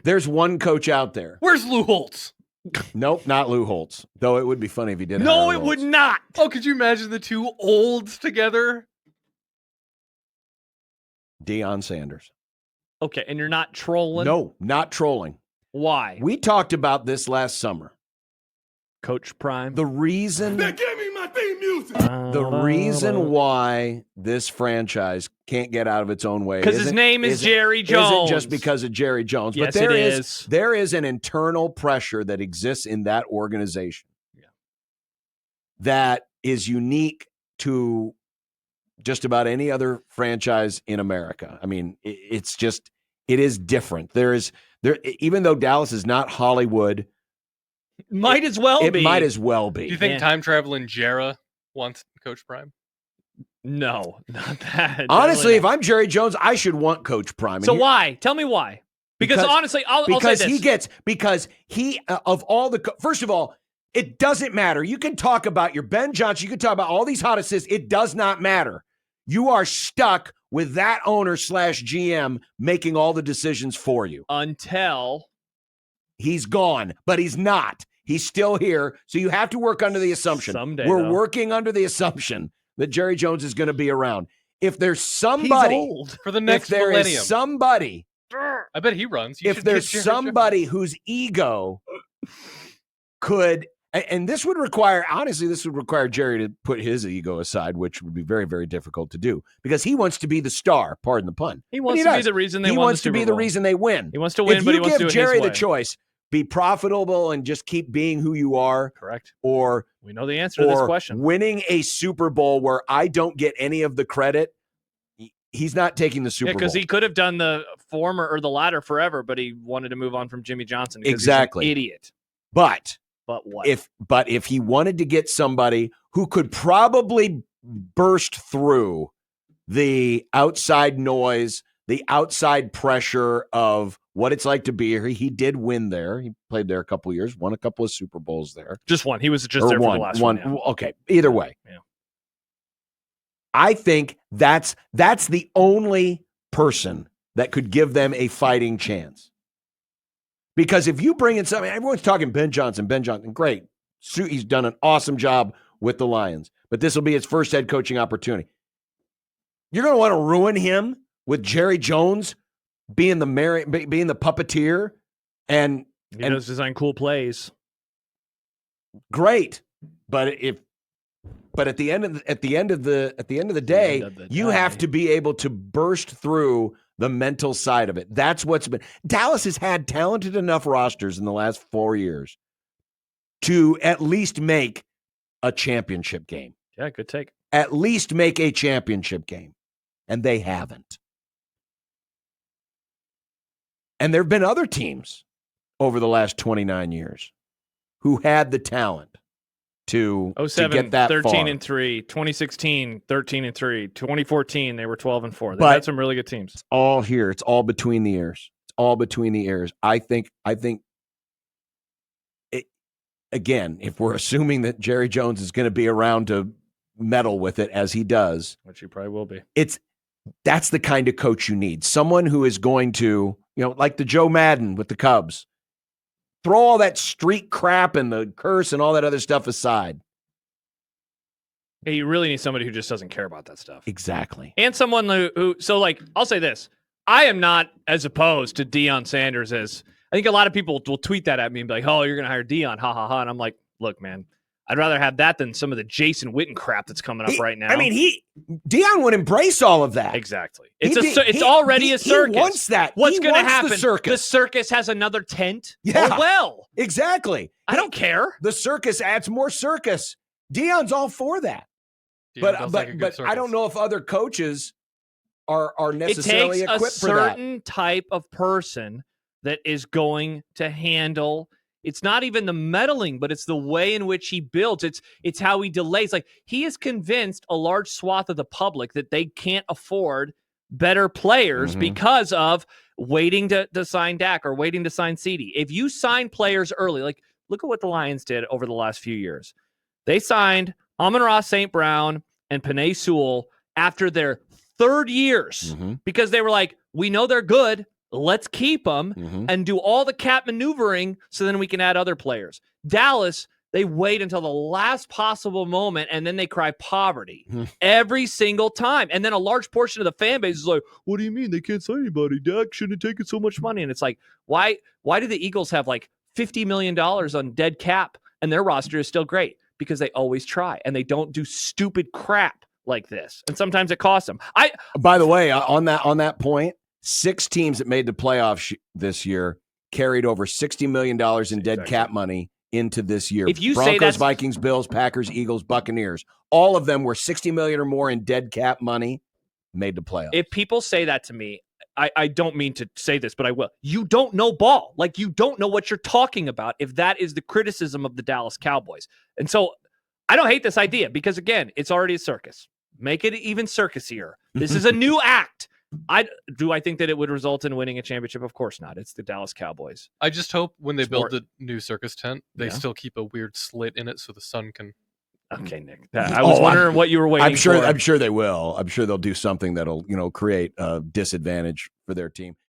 There's one coach out there. Where's Lou Holtz? Nope, not Lou Holtz. Though it would be funny if he did. No, it would not. Oh, could you imagine the two olds together? Deion Sanders. Okay, and you're not trolling? No, not trolling. Why? We talked about this last summer. Coach Prime. The reason Give me my theme music. The reason why this franchise can't get out of its own way because his name is Jerry Jones. Isn't just because of Jerry Jones, yes, but there is an internal pressure that exists in that organization that is unique to just about any other franchise in America. I mean, it is different. Even though Dallas is not Hollywood. Might as well be. It might as well be. Do you think time traveling Jarrah wants Coach Prime? No, not that. Honestly, if I'm Jerry Jones, I should want Coach Prime. So why? Tell me why. Because honestly, I'll say this. First of all, it doesn't matter. You can talk about your Ben Johnson. You can talk about all these hot assists. It does not matter. You are stuck with that owner / GM making all the decisions for you. Until he's gone, but he's not. He's still here. So you have to work under the assumption. Someday, we're working under the assumption that Jerry Jones is going to be around. If there's somebody he's old. For the next if there millennium. is somebody, I bet he runs. If there's somebody whose ego could, and this would require Jerry to put his ego aside, which would be very, very difficult to do because he wants to be the star. Pardon the pun. He wants to be the reason they win. He wants to be the reason they win. He wants to win, but he wants to do it his way. If you give Jerry the choice, be profitable and just keep being who you are. Correct. Or we know the answer to this question. Winning a Super Bowl where I don't get any of the credit. He's not taking the Super Bowl. Because he could have done the former or the latter forever, but he wanted to move on from Jimmy Johnson. Exactly. He's an idiot. But what? If he wanted to get somebody who could probably burst through the outside noise, the outside pressure of what it's like to be here. He did win there. He played there a couple of years, won a couple of Super Bowls there. Just one. He was just there for the last one. Yeah. Okay. Either way. Yeah. I think that's the only person that could give them a fighting chance. Because if you bring in something, everyone's talking Ben Johnson, great. He's done an awesome job with the Lions, but this will be his first head coaching opportunity. You're going to want to ruin him with Jerry Jones being the puppeteer and he does design cool plays. Great. But at the end of the day, you have to be able to burst through the mental side of it. That's what's been. Dallas has had talented enough rosters in the last 4 years to at least make a championship game. Yeah, good take. At least make a championship game. And they haven't. And there have been other teams over the last 29 years who had the talent to get that 13-3, 2016, 13-3, 2014, they were 12-4. They had some really good teams. It's all here. It's all between the ears. I think it, again, if we're assuming that Jerry Jones is going to be around to meddle with it as he does, which he probably will be. That's the kind of coach you need. Someone who is going to, like the Joe Madden with the Cubs, throw all that street crap and the curse and all that other stuff aside. Yeah, you really need somebody who just doesn't care about that stuff. Exactly. And someone who I'll say this. I am not as opposed to Deion Sanders as, I think a lot of people will tweet that at me and be like, oh, you're going to hire Deion, ha, ha, ha. And I'm like, look, man, I'd rather have that than some of the Jason Witten crap that's coming up right now. I mean, Deion would embrace all of that. Exactly. It's already a circus. He wants that. What's going to happen? The circus has another tent. Yeah. Oh, well. Exactly. I don't care. The circus adds more circus. Deion's all for that. But I don't know if other coaches are necessarily equipped for that. It takes a certain type of person that is going to handle. It's not even the meddling, but it's the way in which he builds. It's how he delays. Like, he has convinced a large swath of the public that they can't afford better players because of waiting to sign Dak or waiting to sign CeeDee. If you sign players early, like look at what the Lions did over the last few years. They signed Amon-Ra St. Brown and Penei Sewell after their third years because they were like, we know they're good. Let's keep them and do all the cap maneuvering so then we can add other players. Dallas, they wait until the last possible moment, and then they cry poverty every single time. And then a large portion of the fan base is like, what do you mean they can't sign anybody? Dak shouldn't have taken so much money. And it's like, why do the Eagles have like $50 million on dead cap and their roster is still great? Because they always try, and they don't do stupid crap like this. And sometimes it costs them. By the way, on that point, 6 teams that made the playoffs this year carried over $60 million in dead cap money into this year. If you Broncos, say that's Vikings, Bills, Packers, Eagles, Buccaneers, all of them were $60 million or more in dead cap money, made the playoffs. If people say that to me, I don't mean to say this, but I will. You don't know ball. Like, you don't know what you're talking about if that is the criticism of the Dallas Cowboys. And so I don't hate this idea because, again, it's already a circus. Make it even circusier. This is a new act. I think that it would result in winning a championship? Of course not. It's the Dallas Cowboys. I just hope when they build the new circus tent, they Yeah. still keep a weird slit in it so the sun can. Okay, Nick. I was wondering what you were waiting for. I'm sure they will. I'm sure they'll do something that'll, create a disadvantage for their team.